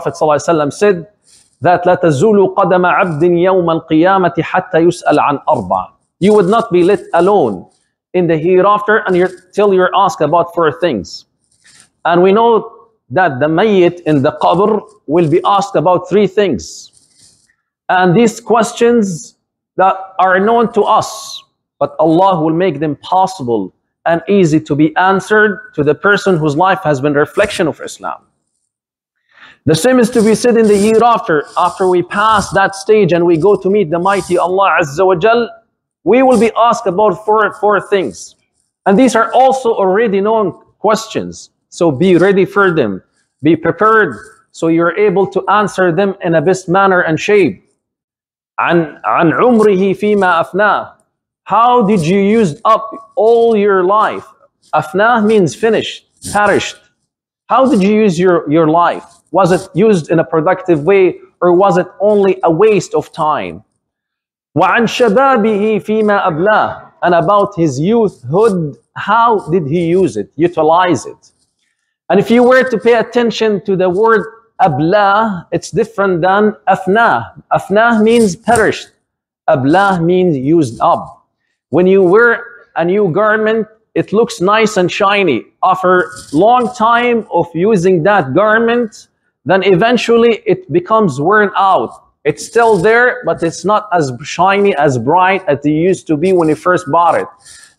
ﷺ said that لا تزول قدم عبد يوم القيامة حتى يسأل عن أربع. You would not be let alone in the hereafter until you're asked about 4 things. And we know that the mayyit in the qabr will be asked about 3 things. And these questions that are known to us, but Allah will make them possible and easy to be answered to the person whose life has been a reflection of Islam. The same is to be said in the hereafter. After we pass that stage and we go to meet the mighty Allah Azza wa Jal, we will be asked about four things. And these are also already known questions. So be ready for them. Be prepared so you're able to answer them in a best manner and shape. عن عمره فيما أفناه. How did you use up all your life? Afnah means finished, perished. How did you use your life? Was it used in a productive way, or was it only a waste of time? وعن شبابه فيما أبلاه. And about his youthhood, how did he use it, utilize it? And if you were to pay attention to the word ablah, it's different than afnah. Afnah means perished. Ablah means used up. When you wear a new garment, it looks nice and shiny. After a long time of using that garment, then eventually it becomes worn out. It's still there, but it's not as shiny, as bright as it used to be when you first bought it.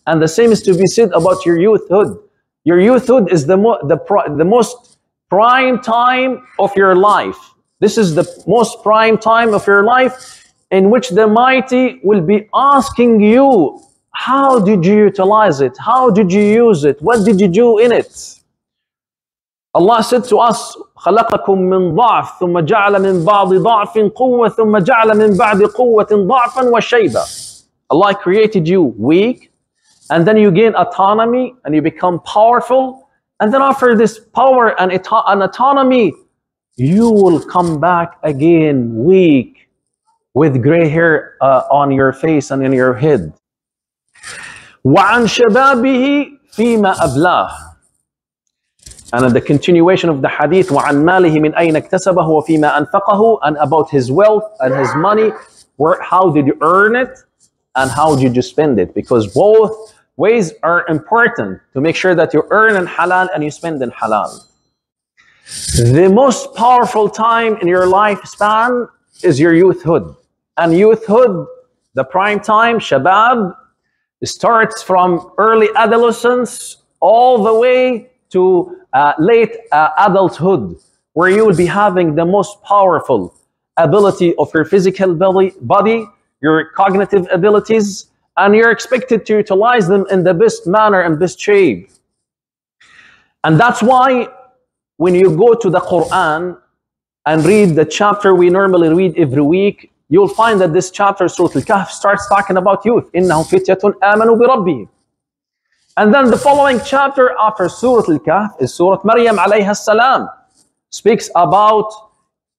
And the same is to be said about your youthhood. Your youthhood is the most prime time of your life. This is the most prime time of your life in which the Mighty will be asking you, how did you utilize it? How did you use it? What did you do in it? Allah said to us, خَلَقَكُم مِّن ضَعْفٍ ثُمَّ جَعَلَ مِن بَعْضِ ضَعْفٍ قُوَّةً ثُمَّ جَعَلَ مِن بَعْدِ قُوَّةٍ ضَعْفًا وَشَيْبًا. Allah created you weak, and then you gain autonomy, and you become powerful, and then after this power and autonomy, you will come back again weak, with gray hair on your face and in your head. وَعَنْ شَبَابِهِ فِيمَا أَبْلَاهُ. And at the continuation of the hadith, وَعَنْ مَالِهِ مِنْ أَيْنَ اكْتَسَبَهُ وَفِيمَا أَنْفَقَهُ. And about his wealth and his money, how did you earn it and how did you spend it? Because both ways are important to make sure that you earn in halal and you spend in halal. The most powerful time in your lifespan is your youthhood. And youthhood, the prime time, shabab, starts from early adolescence all the way to late adulthood, where you will be having the most powerful ability of your physical body, your cognitive abilities, and you're expected to utilize them in the best manner and best shape. And that's why when you go to the Quran and read the chapter we normally read every week, you'll find that this chapter, Surah Al-Kahf, starts talking about youth. إِنَّهُمْ فِتْيَةٌ آمَنُوا بِرَبِّهِمْ. And then the following chapter after Surah Al-Kahf is Surah Maryam alayha salam. Speaks about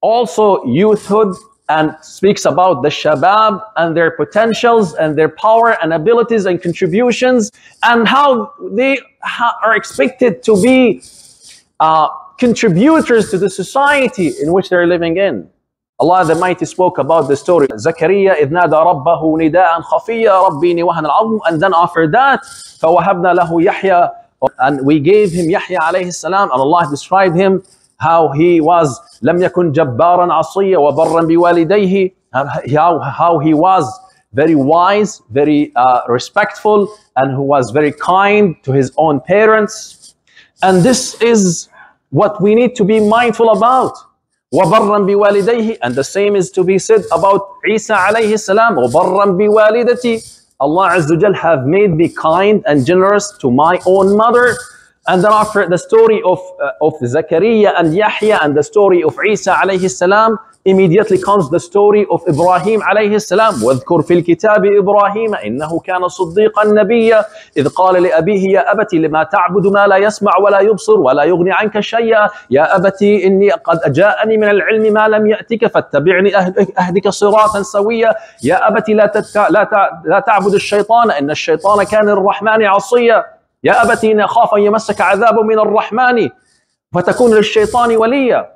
also youthhood and speaks about the shabab and their potentials and their power and abilities and contributions and how they are expected to be contributors to the society in which they're living in. Allah the Mighty spoke about the story. Zakaria إِذْ نَادَى رَبَّهُ نِدَاءً خَفِيًّا رَبِّي وَهَنَ الْعَظْمُ. And then after that, فَوَهَبْنَا لَهُ يَحْيَى. And we gave him Yahya alayhi salam, and Allah described him how he was لَمْ يَكُنْ جَبَّارًا عَصِيًّا وَبَرًّا بِوَالِدَيْهِ. How he was very wise, very respectful, and who was very kind to his own parents. And this is what we need to be mindful about. وَبَرًّا بِوَالِدَيْهِ. And the same is to be said about Isa alayhi salam. وَبَرًّا بِوَالِدَتِي. Allah Azza wa Jal have made me kind and generous to my own mother. And then after the story of Zakaria and Yahya and the story of Isa alayhi salam, immediately comes the story of Ibrahim alayhi salam. وَاذْكُرْ فِي الْكِتَابِ إِبْرَاهِيمَ إِنَّهُ كَانَ صِدِّيقًا نَبِيًّا إِذْ قَالَ لِأَبِيهِ يَا أَبَتِ لِمَا تَعْبُدُ مَا لَا يَسْمَعُ وَلَا يُبْصِرُ وَلَا يُغْنِي عَنْكَ شَيْئًا يَا أَبَتِ إِنِّي قَدْ جَاءَنِي مِنَ الْعِلْمِ مَا لَمْ يَأْتِكَ فَاتَّبِعْنِي أَهْدِكَ صِرَاطًا سَوِيًّا يَا أَبَتِ لا تعبد الشيطان إن الشيطان كان للرحمن عصيا يا أبت إن أخاف أن يمسك عذاب من الرحمن فتكون للشيطان وليا.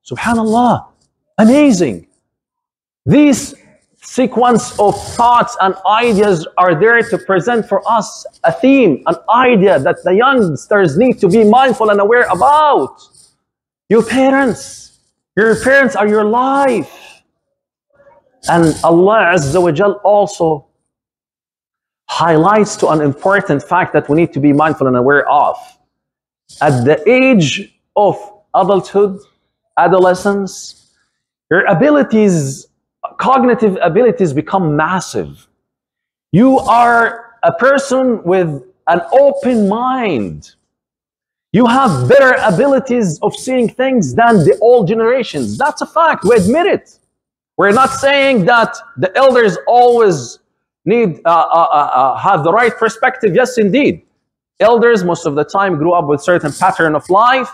Subhanallah, amazing. These sequence of thoughts and ideas are there to present for us a theme, an idea that the youngsters need to be mindful and aware about. Your parents are your life. And Allah Azza wa Jal also highlights to an important fact that we need to be mindful and aware of. At the age of adulthood, adolescence, your abilities, cognitive abilities become massive. You are a person with an open mind. You have better abilities of seeing things than the old generations. That's a fact. We admit it. We're not saying that the elders always need have the right perspective. Yes, indeed. Elders most of the time grew up with certain pattern of life,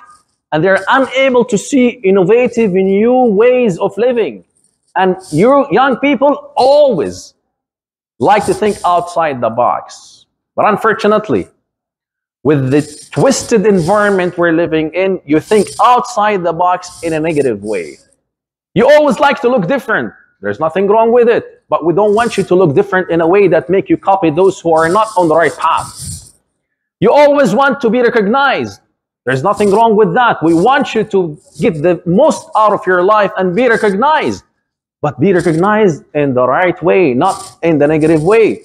and they're unable to see innovative new ways of living. And you young people always like to think outside the box. But unfortunately, with the twisted environment we're living in, you think outside the box in a negative way. You always like to look different. There's nothing wrong with it. But we don't want you to look different in a way that make you copy those who are not on the right path. You always want to be recognized. There's nothing wrong with that. We want you to get the most out of your life and be recognized. But be recognized in the right way, not in the negative way.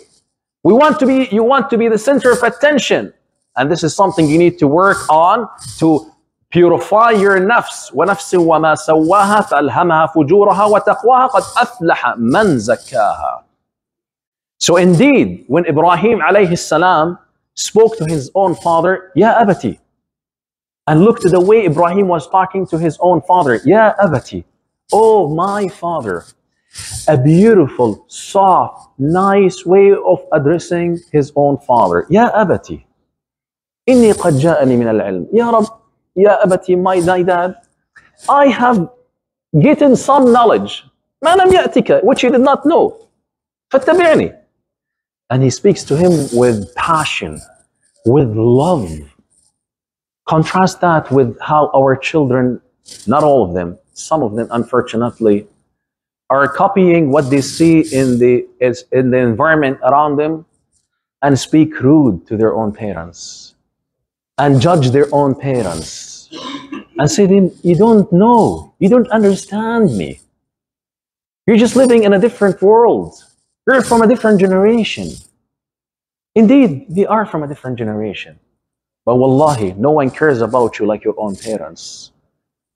You want to be the center of attention. And this is something you need to work on to purify your nafs. وَنَفْسٍ وَمَا سَوَّاهَا فَأَلْهَمَهَا فُجُورَهَا وَتَقْوَاهَا قَدْ أَفْلَحَ مَنْ زَكَّاهَا. So indeed, when Ibrahim alayhi salam spoke to his own father, Ya abati, and look to the way Ibrahim was talking to his own father, Ya abati, oh my father. A beautiful, soft, nice way of addressing his own father. Ya abati, inni qad ja'ani min al-ilm. Ya Rab, Ya abati, my dad, I have gotten some knowledge, ma lam ya'tika, which you did not know. Fattabi'ni. And he speaks to him with passion, with love. Contrast that with how our children, not all of them, some of them unfortunately, are copying what they see in the environment around them and speak rude to their own parents and judge their own parents and say to them, you don't know, you don't understand me. You're just living in a different world. You're from a different generation. Indeed, we are from a different generation. But wallahi, no one cares about you like your own parents.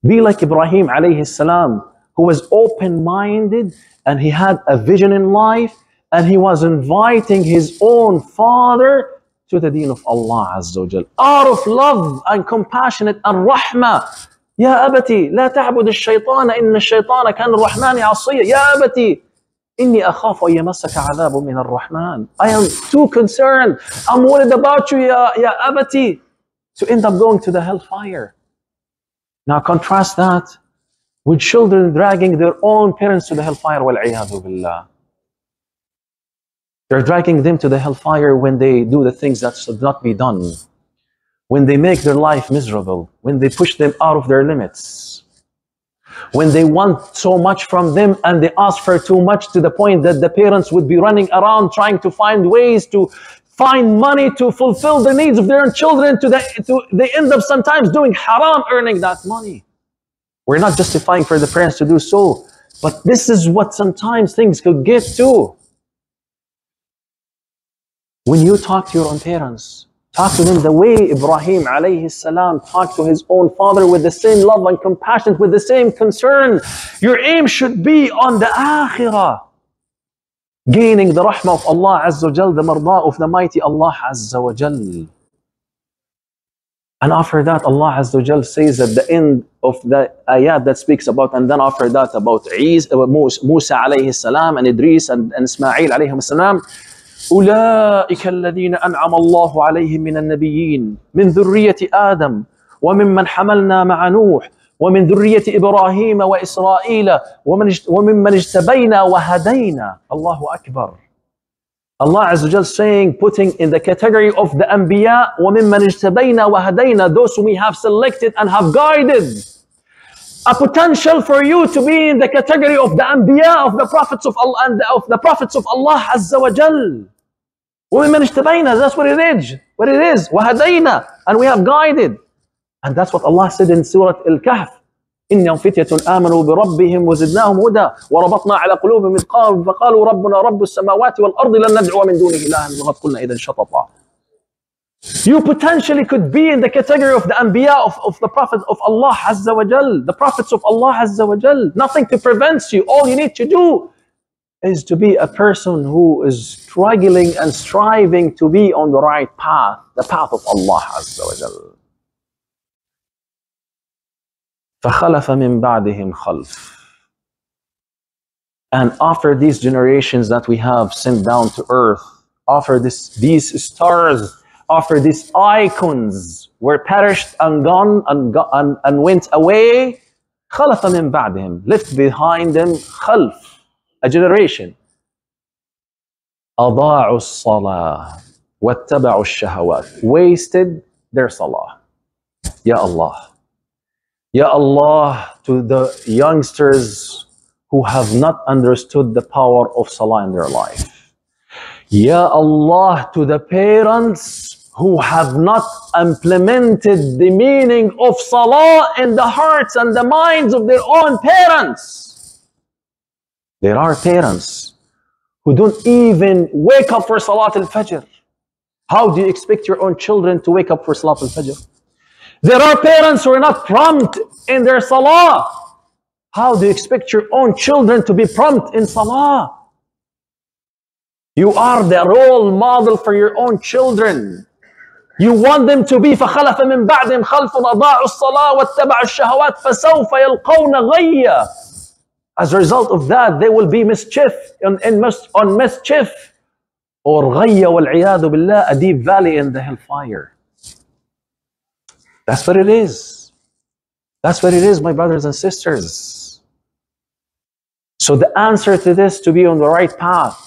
Be like Ibrahim alayhi salam, who was open-minded and he had a vision in life and he was inviting his own father to the deen of Allah Azza wa Jal. Out of love and compassionate and rahmah. Ya abati, la ta'bud al-shaytana inna al-shaytana kana ar-rahmani 'asiyya. Ya abati, inni akhafu an yamassaka 'adhabun min ar-rahman. I am too concerned. I'm worried about you, ya abati, to end up going to the hellfire. Now contrast that with children dragging their own parents to the hellfire, wal-'iyadhu billah. They're dragging them to the hellfire when they do the things that should not be done, when they make their life miserable, when they push them out of their limits, when they want so much from them and they ask for too much to the point that the parents would be running around trying to find ways to find money to fulfill the needs of their own children, they end up sometimes doing haram, earning that money. We're not justifying for the parents to do so, but this is what sometimes things could get to. When you talk to your own parents, talk to them the way Ibrahim alayhi salam talked to his own father, with the same love and compassion, with the same concern. Your aim should be on the akhirah, gaining the rahmah of Allah Azza wa Jal, the marda of the mighty Allah Azza wa Jal. And after that, Allah Azza wa Jal says at the end of the ayat that speaks about, and then after that about Musa alayhi salam and Idris and Ismail alayhi salam, أولئك الذين أنعم الله عليهم من النبيين من ذرية آدم وممن حملنا مع نوح ومن ذرية إبراهيم وإسرائيل وممن اجتبينا وهدينا. Allahu Akbar. Allah Azza wa Jal saying, putting in the category of the Anbiya, وَمِمَّنْ اجْتَبَيْنَا وَهَدَيْنَا, those whom we have selected and have guided. a potential for you to be in the category of the Anbiya, of the prophets of Allah, and of the prophets of Allah Azza wa Jal. وَمِمَّنْ اجْتَبَيْنَا, that's what it is. وَهَدَيْنَا, and we have guided. And that's what Allah said in Surah Al-Kahf. إِنَّهُمْ فِتْيَةٌ آمَنُوا بِرَبِّهِمْ وَزِدْنَاهُمْ هُدًى وَرَبَطْنَا عَلَى قُلُوبِهِمْ إِذْ قَالُوا فَقَالُوا رَبُّنَا رَبُّ السَّمَاوَاتِ وَالْأَرْضِ لَن نَّدْعُوَ مِن دُونِهِ إِلَٰهًا وَقَدْ قُلْنَا إِذًا شَطَطًا. You potentially could be in the category of the Anbiya, of the Prophet of Allah Azza wa Jal, the Prophets of Allah Azza wa Jal. Nothing to prevent you. All you need to do is to be a person who is struggling and striving to be on the right path, the path of Allah Azza wa Jal. فَخَلَفَ مِن بَعْدِهِمْ خَلْفٌ. And after these generations that we have sent down to earth, after these stars, after these icons were perished and gone and went away, خَلَفَ مِن بَعْدِهِمْ, left behind them خَلْف, a generation. أَضَاعُوا الصَّلَاةَ وَاتَّبَعُوا الشَّهَوَاتِ, wasted their salah. Ya Allah. Ya Allah, to the youngsters who have not understood the power of salah in their life. Ya Allah, to the parents who have not implemented the meaning of salah in the hearts and the minds of their own parents. There are parents who don't even wake up for Salat al-Fajr. How do you expect your own children to wake up for Salat al-Fajr? There are parents who are not prompt in their salah. How do you expect your own children to be prompt in salah? You are the role model for your own children. You want them to be فَخَلَفَ مِن بَعْدِهِمْ خَلْفٌ أَضَاعُوا الصَّلَاةَ وَاتَّبَعُوا الشَّهَوَاتِ فَسَوْفَ يَلْقَوْنَ غَيًّا. As a result of that, they will be on mischief, or غَيَّ وَالْعِيَاذُ بِاللَّهِ, a deep valley in the hellfire. That's what it is. That's what it is, my brothers and sisters. So the answer to this, to be on the right path,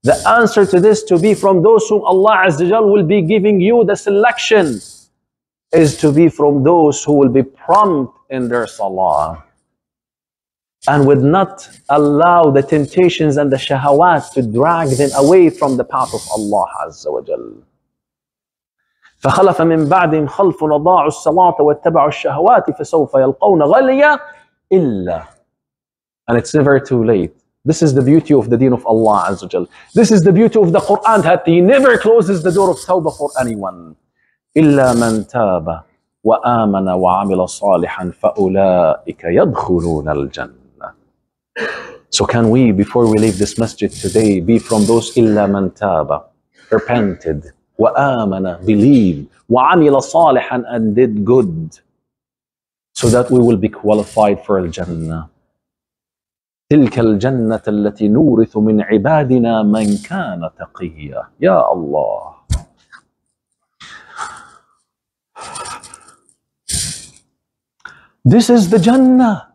the answer to this, to be from those whom Allah Azza wa Jal will be giving you the selection, is to be from those who will be prompt in their salah and would not allow the temptations and the shahawat to drag them away from the path of Allah Azza wa Jal. فَخَلَفَ مِن بَعْدِهِمْ خَلْفٌ أَضَاعُوا الصَّلَاةَ وَاتَّبَعُوا الشَّهَوَاتِ فَسَوْفَ يَلْقَوْنَ غَيًّا إِلَّا. And it's never too late. This is the beauty of the deen of Allah Azza wa Jal. This is the beauty of the Quran, that He never closes the door of tawbah for anyone. إِلَّا مَنْ تَابَ وَآمَنَ وَعَمِلَ صَالِحًا فَأُولَٰئِكَ يَدْخُلُونَ الْجَنَّةَ. So can we, before we leave this masjid today, be from those إِلَّا مَنْ تَابَ, repented, وَآمَنَ, believed, وَعَمِلَ صَالِحًا, and did good, so that we will be qualified for al-Jannah. تِلْكَ الْجَنَّةَ الَّتِي نُورِثُ مِنْ عِبَادِنَا مَنْ كَانَ تَقِيًّا. Ya Allah. This is the Jannah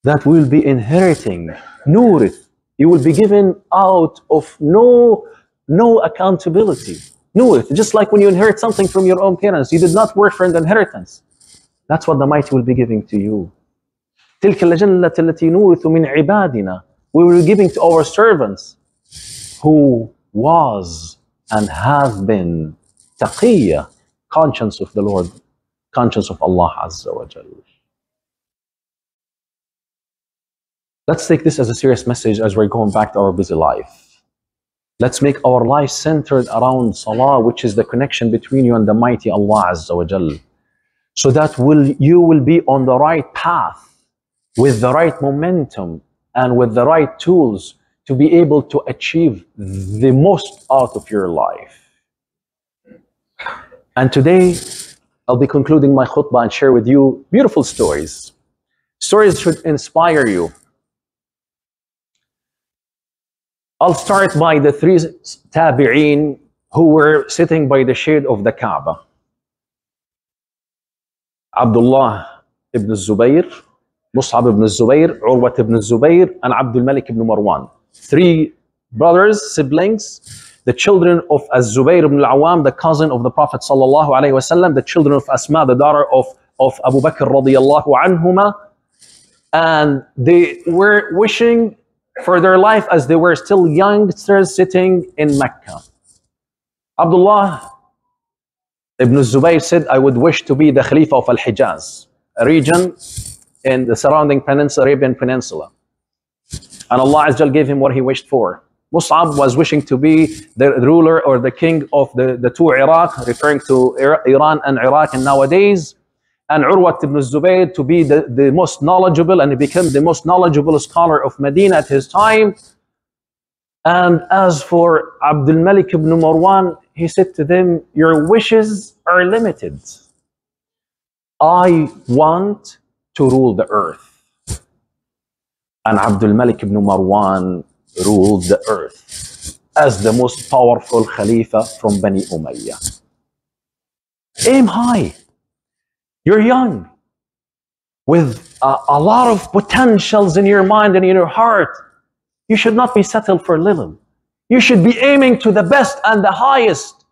that we will be inheriting. Nurith. You will be given out of no accountability. Nurith. Just like when you inherit something from your own parents, you did not work for the inheritance. That's what the Mighty will be giving to you. تِلْكَ الْجَنَّةَ الَّتِي نُورِثُ مِنْ عِبَادِنَا. We will be giving to our servants who was and have been taqiyya, conscience of the Lord, conscience of Allah Azza wa Jal. Let's take this as a serious message as we're going back to our busy life. Let's make our life centered around salah, which is the connection between you and the Mighty Allah Azza wa Jal, so that you will be on the right path, with the right momentum and with the right tools to be able to achieve the most out of your life. And today, I'll be concluding my khutbah and share with you beautiful stories. Stories should inspire you. I'll start by the three tabi'een who were sitting by the shade of the Kaaba. Abdullah ibn Zubayr, Mus'ab ibn Zubayr, Urwat ibn Zubayr, and Abdul Malik ibn Marwan. Three brothers, siblings, the children of Az-Zubayr ibn al-Awwam, the cousin of the Prophet sallallahu alaihi wasallam, the children of Asma, the daughter of Abu Bakr radiyallahu anhuma, and they were wishing for their life as they were still youngsters sitting in Mecca. Abdullah ibn Zubayr said, I would wish to be the Khalifa of Al-Hijaz, a region in the surrounding peninsula, Arabian Peninsula. And Allah Azza wa Jal gave him what he wished for. Mus'ab was wishing to be the ruler or the king of the two Iraq, referring to Iran and Iraq and nowadays. And Urwa ibn Zubayr to be the most knowledgeable, and he became the most knowledgeable scholar of Medina at his time. And as for Abdul Malik ibn Marwan, he said to them, your wishes are limited. I want to rule the earth. And Abdul Malik ibn Marwan ruled the earth as the most powerful Khalifa from Bani Umayyah. Aim high. You're young, with a lot of potentials in your mind and in your heart. You should not be settled for little. You should be aiming to the best and the highest.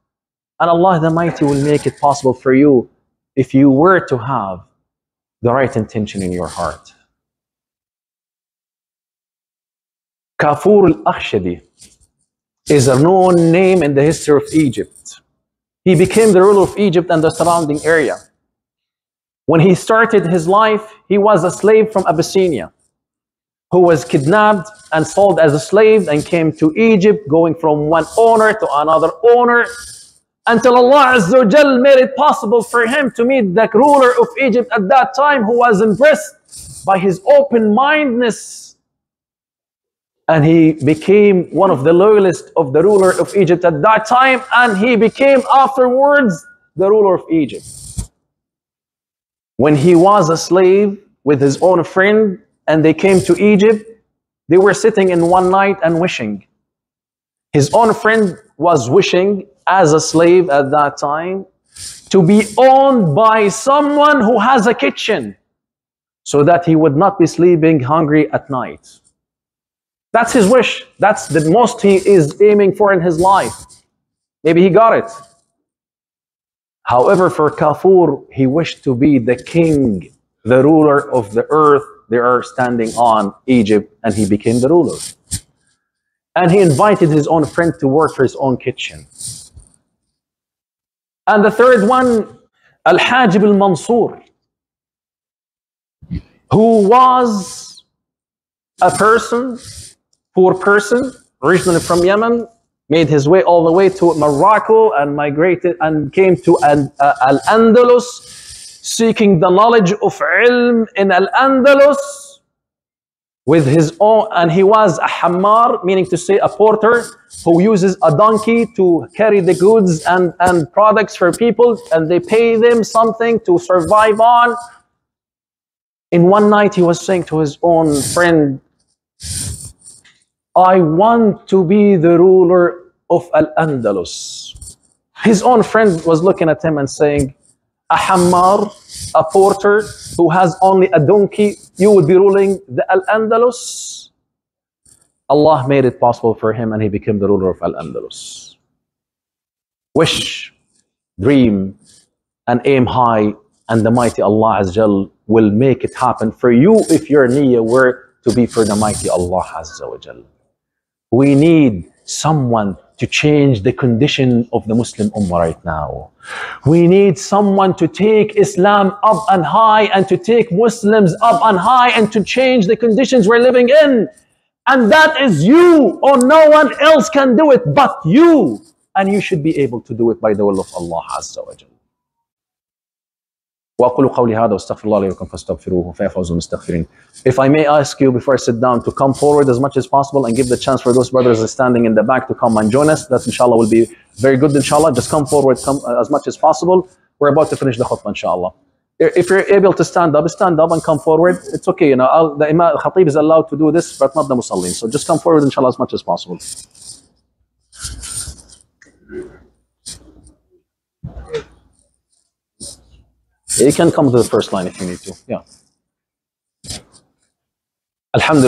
And Allah the Mighty will make it possible for you if you were to have the right intention in your heart. Kafur al-Akhshadi is a known name in the history of Egypt. He became the ruler of Egypt and the surrounding area. When he started his life, he was a slave from Abyssinia who was kidnapped and sold as a slave and came to Egypt, going from one owner to another owner, until Allah Azza wa Jal made it possible for him to meet the ruler of Egypt at that time, who was impressed by his open-mindedness. And he became one of the loyalists of the ruler of Egypt at that time, and he became afterwards the ruler of Egypt. When he was a slave with his own friend and they came to Egypt, they were sitting in one night and wishing. His own friend was wishing as a slave at that time to be owned by someone who has a kitchen so that he would not be sleeping hungry at night. That's his wish. That's the most he is aiming for in his life. Maybe he got it. However, for Kafur, he wished to be the king, the ruler of the earth they are standing on, Egypt, and he became the ruler. And he invited his own friend to work for his own kitchen. And the third one, Al-Hajib al-Mansur, who was a person, poor person, originally from Yemen, made his way all the way to Morocco and migrated and came to Al-Andalus, seeking the knowledge of ilm in Al-Andalus with his own, and he was a hammar, meaning to say a porter, who uses a donkey to carry the goods and products for people, and they pay them something to survive on. In one night he was saying to his own friend, I want to be the ruler of Al-Andalus. His own friend was looking at him and saying, a hammar, a porter who has only a donkey, you would be ruling the Al-Andalus? Allah made it possible for him and he became the ruler of Al-Andalus. Wish, dream, and aim high, and the mighty Allah Azza wa Jal will make it happen for you if your niyyah were to be for the mighty Allah Azza wa Jal. We need someone to change the condition of the Muslim Ummah right now. We need someone to take Islam up and high and to take Muslims up and high and to change the conditions we're living in. And that is you, or no one else can do it but you. And you should be able to do it by the will of Allah Azza wa Jal. وأقول قولي هذا واستغفر الله لي ولكم فاستغفروه فيفوز المستغفرين. If I may ask you before I sit down to come forward as much as possible and give the chance for those brothers standing in the back to come and join us, that inshallah will be very good inshallah. Just come forward, come as much as possible. We're about to finish the khutbah inshallah. If you're able to stand up and come forward. It's okay, you know, the Imam Khatib is allowed to do this, but not the Musallin. So just come forward inshallah as much as possible. You can come to the first line if you need to. Yeah. الحمد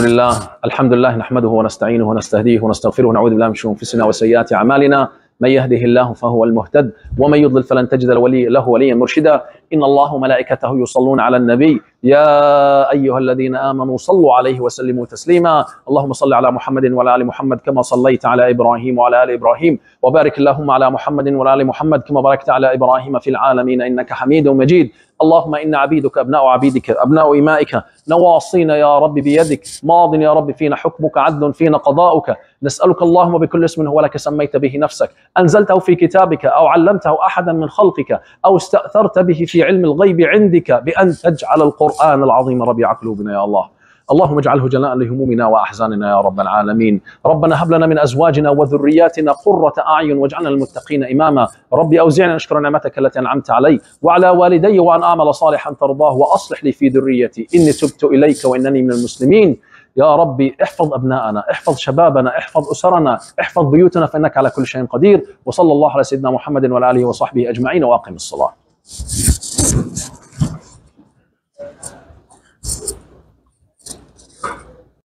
لله نحمده ونستعينه ونستهديه ونستغفره ونعوذ بالله من شرور انفسنا وسيئات اعمالنا من يهده الله فهو المهتد ومن يضلل فلن تجد له وليا مرشدا إن الله وملائكته يصلون على النبي يا أيها الذين آمنوا صلوا عليه وسلموا تسليما. اللهم صل على محمد وعلى آل محمد كما صليت على إبراهيم وعلى آل إبراهيم، وبارك اللهم على محمد وعلى آل محمد كما باركت على إبراهيم في العالمين إنك حميد مجيد. اللهم إن عبيدك أبناء عبيدك أبناء إمائك، نواصينا يا رب بيدك، ماض يا رب فينا حكمك، عدل فينا قضاؤك. نسألك اللهم بكل اسم هو لك سميت به نفسك، أنزلته في كتابك أو علمته أحدا من خلقك أو استأثرت به في علم الغيب عندك بأن تجعل القرآن العظيم ربيع قلوبنا يا الله. اللهم اجعله جلاء لهمومنا وأحزاننا يا رب العالمين. ربنا هب لنا من أزواجنا وذرياتنا قرة أعين واجعلنا للمتقين إماما. ربي أوزعني أن أشكر نعمتك التي أنعمت علي وعلى والدي وأن أعمل صالحا ترضاه وأصلح لي في ذريتي إني تبت إليك وإنني من المسلمين. يا ربي احفظ أبناءنا، احفظ شبابنا، احفظ أسرنا، احفظ بيوتنا فإنك على كل شيء قدير. وصلى الله على سيدنا محمد وعلى آله وصحبه أجمعين وأقم الصلاة.